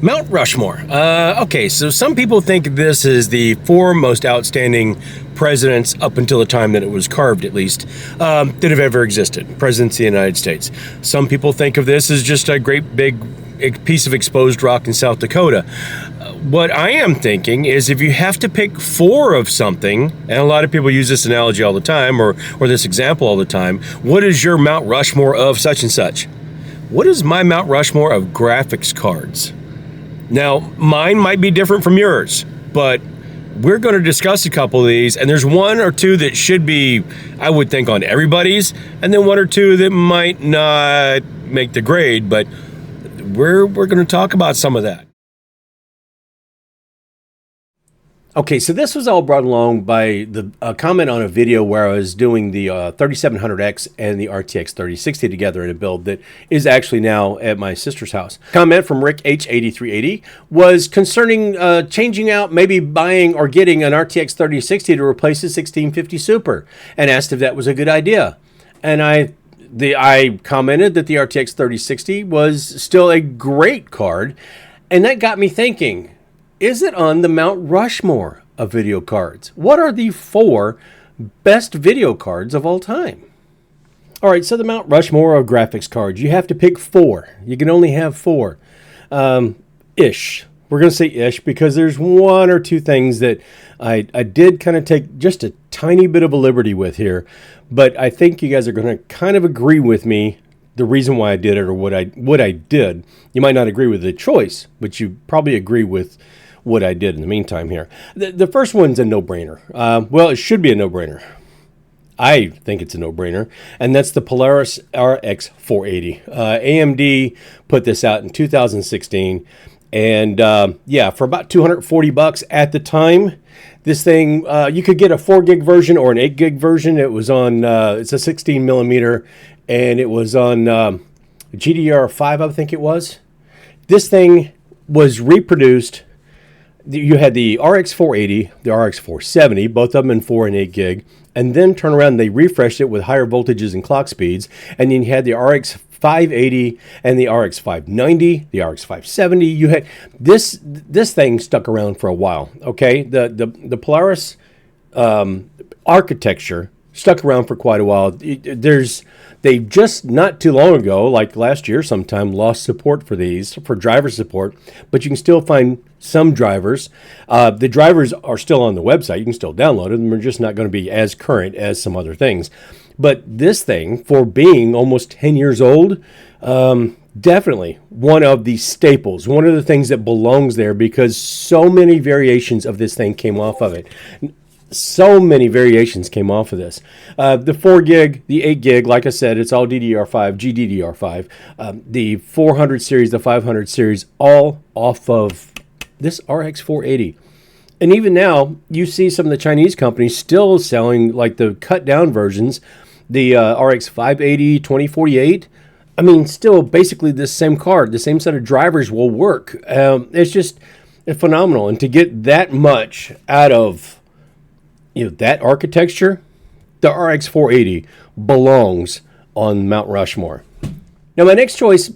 Mount Rushmore. Okay, so some people think this is the four most outstanding presidents up until the time that it was carved, at least, that have ever existed. Presidents of the United States. Some people think of this as just a great big piece of exposed rock in South Dakota. What I am thinking is if you have to pick four of something, and a lot of people use this analogy all the time, or this example all the time, what is your Mount Rushmore of such and such? What is my Mount Rushmore of graphics cards? Now, mine might be different from yours, but we're going to discuss a couple of these, and there's one or two that should be, I would think, on everybody's, and then one or two that might not make the grade, but we're going to talk about some of that. Okay, so this was all brought along by the comment on a video where I was doing the 3700X and the RTX 3060 together in a build that is actually now at my sister's house. Comment from Rick H8380 was concerning changing out, maybe buying or getting an RTX 3060 to replace the 1650 Super, and asked if that was a good idea. And I commented that the RTX 3060 was still a great card, and that got me thinking, is it on the Mount Rushmore of video cards? What are the four best video cards of all time? All right, so the Mount Rushmore of graphics cards, you have to pick four. You can only have four. Ish. We're going to say ish because there's one or two things that I did kind of take just a tiny bit of a liberty with here, but I think you guys are going to kind of agree with me the reason why I did it or what I did. You might not agree with the choice, but you probably agree with what I did in the meantime here. The first one's a no-brainer. Well, it should be a no-brainer. I think it's a no-brainer, and that's the Polaris RX 480. AMD put this out in 2016, and yeah, for about $240 at the time. This thing, you could get a 4 gig version or an 8 gig version. It was on, it's a 16 millimeter, and it was on GDDR5, I think it was. This thing was reproduced. You had the RX 480, the RX 470, both of them in 4 and 8 gig, and then turn around and they refreshed it with higher voltages and clock speeds, and then you had the RX 580 and the RX 590, the RX 570. You had this thing stuck around for a while. Okay, the Polaris architecture stuck around for quite a while. They just not too long ago, like last year sometime, lost support for these, for driver support, but you can still find some drivers. The drivers are still on the website. You can still download them. They're just not going to be as current as some other things. But this thing, for being almost 10 years old, definitely one of the staples, one of the things that belongs there because so many variations of this thing came off of it. So many variations came off of this. The 4 gig, the 8 gig, like I said, it's all DDR5, GDDR5. The 400 series, the 500 series, all off of this RX 480. And even now, you see some of the Chinese companies still selling like the cut down versions, the RX 580, 2048. I mean, still basically the same card, the same set of drivers will work. It's just phenomenal. And to get that much out of that architecture, the RX 480 belongs on Mount Rushmore. Now, my next choice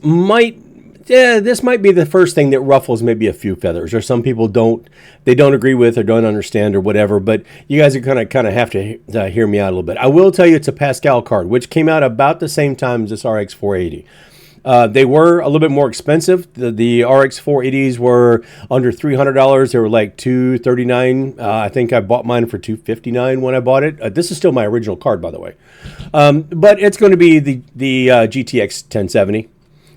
this might be the first thing that ruffles maybe a few feathers, or some people don't agree with or don't understand or whatever, but you guys are going to kind of have to hear me out a little bit. I will tell you it's a Pascal card, which came out about the same time as this RX 480. They were a little bit more expensive. The RX 480s were under $300. They were like $239. I think I bought mine for $259 when I bought it. This is still my original card, by the way. But it's going to be the GTX 1070.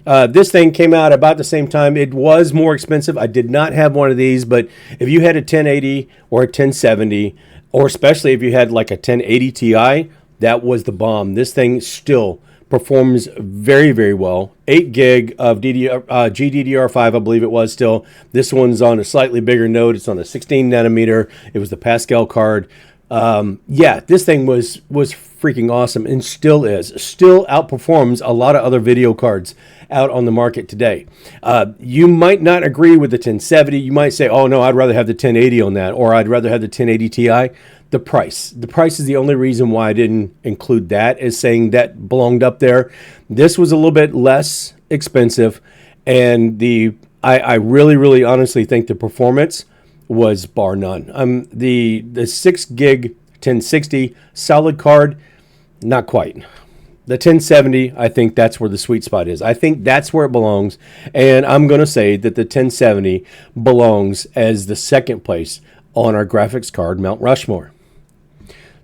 This thing came out about the same time. It was more expensive. I did not have one of these, but if you had a 1080 or a 1070, or especially if you had like a 1080 Ti, that was the bomb. This thing still performs very, very well. 8 gig of GDDR5, I believe it was still. This one's on a slightly bigger node. It's on a 16 nanometer. It was the Pascal card. Yeah, this thing was freaking awesome and still is. Still outperforms a lot of other video cards out on the market today. You might not agree with the 1070. You might say, oh no, I'd rather have the 1080 on that, or I'd rather have the 1080 Ti. The price is the only reason why I didn't include that, as saying that belonged up there. This was a little bit less expensive, and the I really, really honestly think the performance was bar none. The 6 gig 1060 solid card, not quite. The 1070, I think that's where the sweet spot is. I think that's where it belongs. And I'm going to say that the 1070 belongs as the second place on our graphics card Mount Rushmore.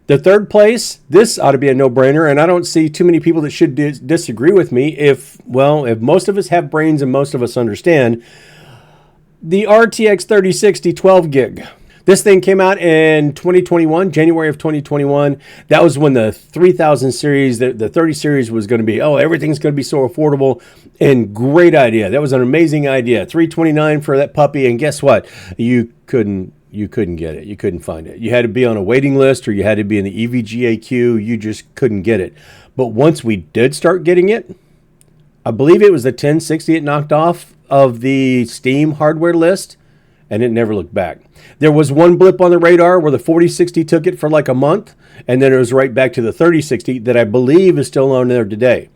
The third place, this ought to be a no-brainer, and I don't see too many people that should disagree with me if most of us have brains and most of us understand. The RTX 3060 12 gig. This thing came out in 2021, January of 2021. That was when the 3000 series, the 30 series was going to be, everything's going to be so affordable, and great idea. That was an amazing idea. $329 for that puppy, and guess what? You couldn't get it. You couldn't find it. You had to be on a waiting list, or you had to be in the EVGA queue. You just couldn't get it. But once we did start getting it, I believe it was the 1060 it knocked off of the Steam hardware list, and it never looked back. There was one blip on the radar where the 4060 took it for like a month, and then it was right back to the 3060 that I believe is still on there today.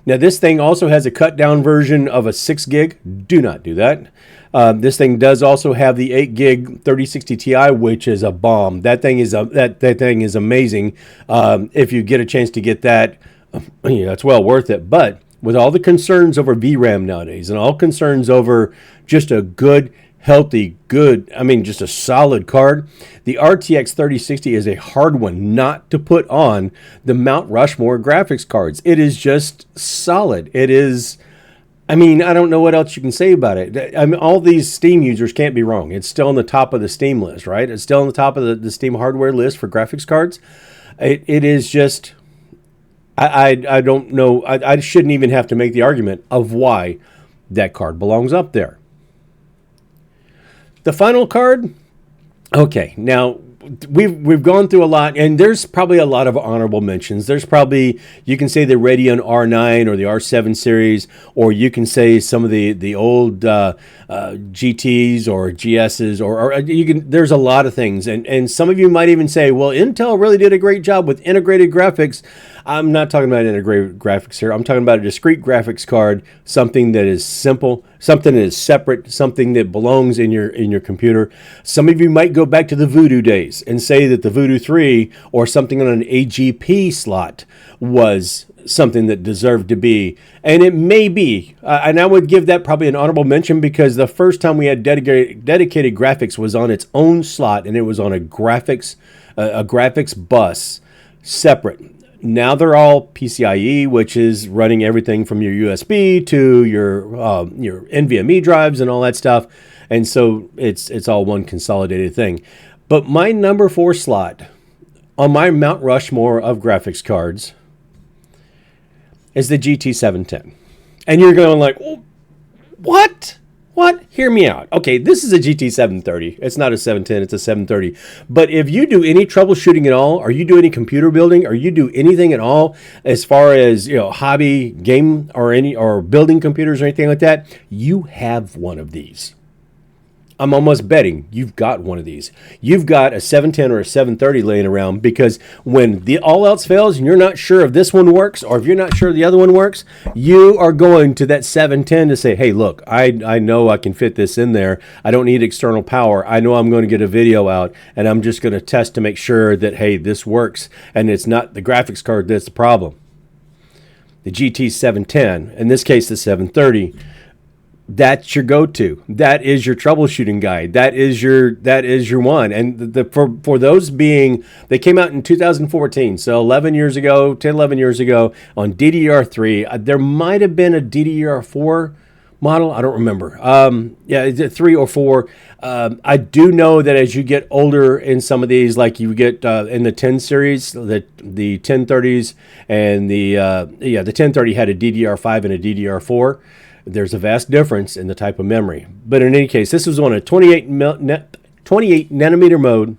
Now, this thing also has a cut-down version of a 6 gig. Do not do that. This thing does also have the 8 gig 3060 Ti, which is a bomb. That thing is that thing is amazing. If you get a chance to get that, it's well worth it. But with all the concerns over VRAM nowadays, and all concerns over just a good, healthy, just a solid card, the RTX 3060 is a hard one not to put on the Mount Rushmore graphics cards. It is just solid. It is, I don't know what else you can say about it. All these Steam users can't be wrong. It's still on the top of the Steam list, right? It's still on the top of the Steam hardware list for graphics cards. It is just, I don't know. I shouldn't even have to make the argument of why that card belongs up there. The final card, okay, now we've gone through a lot, and there's probably a lot of honorable mentions. There's probably, you can say the Radeon R9 or the R7 series, or you can say some of the old GTs or GSs, or you can. There's a lot of things, and some of you might even say, well, Intel really did a great job with integrated graphics. I'm not talking about integrated graphics here. I'm talking about a discrete graphics card, something that is simple, something that is separate, something that belongs in your computer. Some of you might go back to the Voodoo days and say that the Voodoo 3 or something on an AGP slot was something that deserved to be. And it may be. And I would give that probably an honorable mention, because the first time we had dedicated graphics was on its own slot, and it was on a graphics bus separate. Now they're all PCIe, which is running everything from your USB to your NVMe drives and all that stuff. And so it's all one consolidated thing. But my number 4 slot on my Mount Rushmore of graphics cards is the GT710. And you're going like, what? What? Hear me out. Okay, this is a GT730. It's not a 710, it's a 730. But if you do any troubleshooting at all, or you do any computer building, or you do anything at all as far as, hobby, game, or building computers or anything like that, you have one of these. I'm almost betting you've got one of these. You've got a 710 or a 730 laying around, because when all else fails and you're not sure if this one works, or if you're not sure the other one works, you are going to that 710 to say, hey, look, I know I can fit this in there. I don't need external power. I know I'm going to get a video out, and I'm just going to test to make sure that, hey, this works, and it's not the graphics card that's the problem. The GT710, in this case the 730, that's your go-to. That is your troubleshooting guide. That is your one. And for those being, they came out in 2014, so 11 years ago on DDR3. There might have been a DDR4 model. I don't remember. Is it 3 or 4? I do know that as you get older in some of these, like you get in the 10 series, the 1030s, and the 1030 had a DDR5 and a DDR4. There's a vast difference in the type of memory. But in any case, this was on a 28 nanometer mode,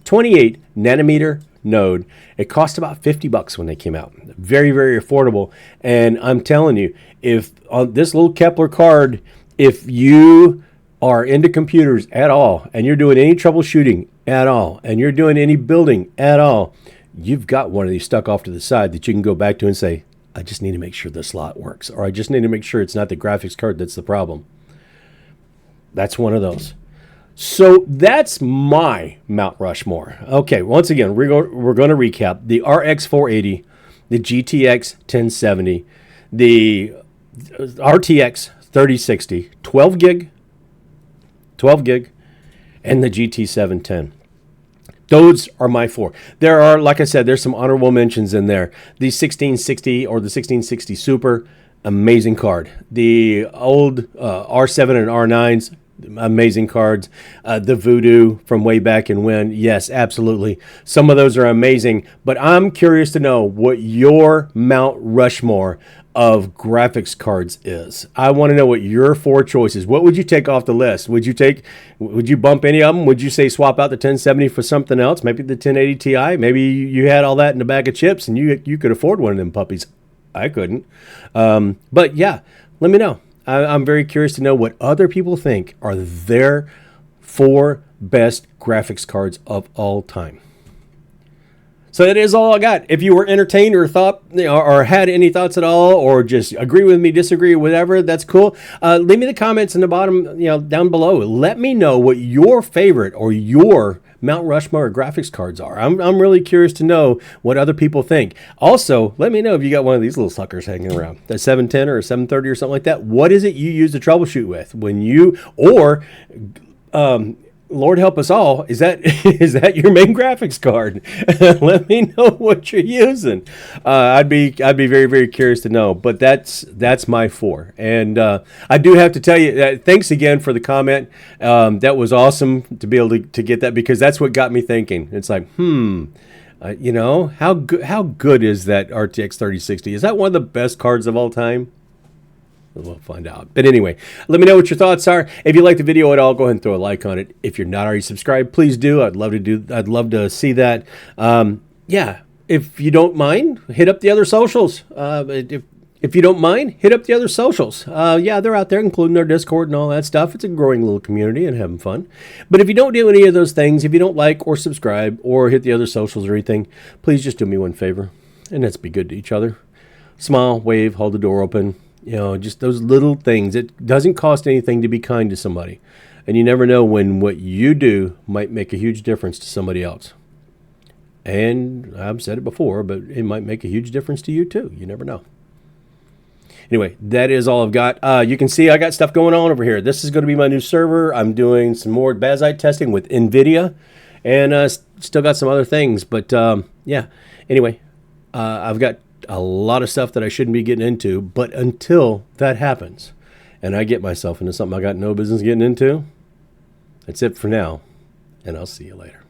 28 nanometer node. It cost about $50 when they came out. Very, very affordable. And I'm telling you, if on this little Kepler card, if you are into computers at all, and you're doing any troubleshooting at all, and you're doing any building at all, you've got one of these stuck off to the side that you can go back to and say, I just need to make sure the slot works, or I just need to make sure it's not the graphics card that's the problem. That's one of those. So that's my Mount Rushmore. Okay, once again, we're going to recap the RX 480, the GTX 1070, the RTX 3060, 12 gig, and the GT 710. Those are my four. There are, like I said, there's some honorable mentions in there. The 1660 or the 1660 Super, amazing card. The old R7 and R9s, amazing cards. The Voodoo from way back and when, yes, absolutely. Some of those are amazing, but I'm curious to know what your Mount Rushmore of graphics cards is. I want to know what your four choices. What would you take off the list? Would you bump any of them? Would you say swap out the 1070 for something else? Maybe the 1080 Ti? Maybe you had all that in a bag of chips and you could afford one of them puppies. I couldn't. But yeah, let me know. I'm very curious to know what other people think are their four best graphics cards of all time. So that is all I got. If you were entertained or thought, or had any thoughts at all, or just agree with me, disagree, whatever, that's cool. Leave me the comments in the bottom, down below. Let me know what your favorite or your Mount Rushmore graphics cards are. I'm really curious to know what other people think. Also, let me know if you got one of these little suckers hanging around, the 710 or a 730 or something like that. What is it you use to troubleshoot with when you, or Lord help us all, is that your main graphics card? Let me know what you're using. I'd be very, very curious to know. But that's my four. And I do have to tell you, thanks again for the comment. That was awesome to be able to get that, because that's what got me thinking. It's like, how good is that RTX 3060? Is that one of the best cards of all time? We'll find out. But anyway, let me know what your thoughts are. If you like the video at all, go ahead and throw a like on it. If you're not already subscribed, please do. I'd love to see that. Yeah, if you don't mind, hit up the other socials. If you don't mind, hit up the other socials. Yeah, they're out there, including our Discord and all that stuff. It's a growing little community and having fun. But if you don't do any of those things, if you don't like or subscribe or hit the other socials or anything, please just do me one favor, and that's be good to each other. Smile, wave, hold the door open. Just those little things. It doesn't cost anything to be kind to somebody. And you never know when what you do might make a huge difference to somebody else. And I've said it before, but it might make a huge difference to you too. You never know. Anyway, that is all I've got. You can see I got stuff going on over here. This is going to be my new server. I'm doing some more Bazite testing with NVIDIA. And still got some other things. But yeah, anyway, I've got a lot of stuff that I shouldn't be getting into, but until that happens and I get myself into something I got no business getting into, that's it for now, and I'll see you later.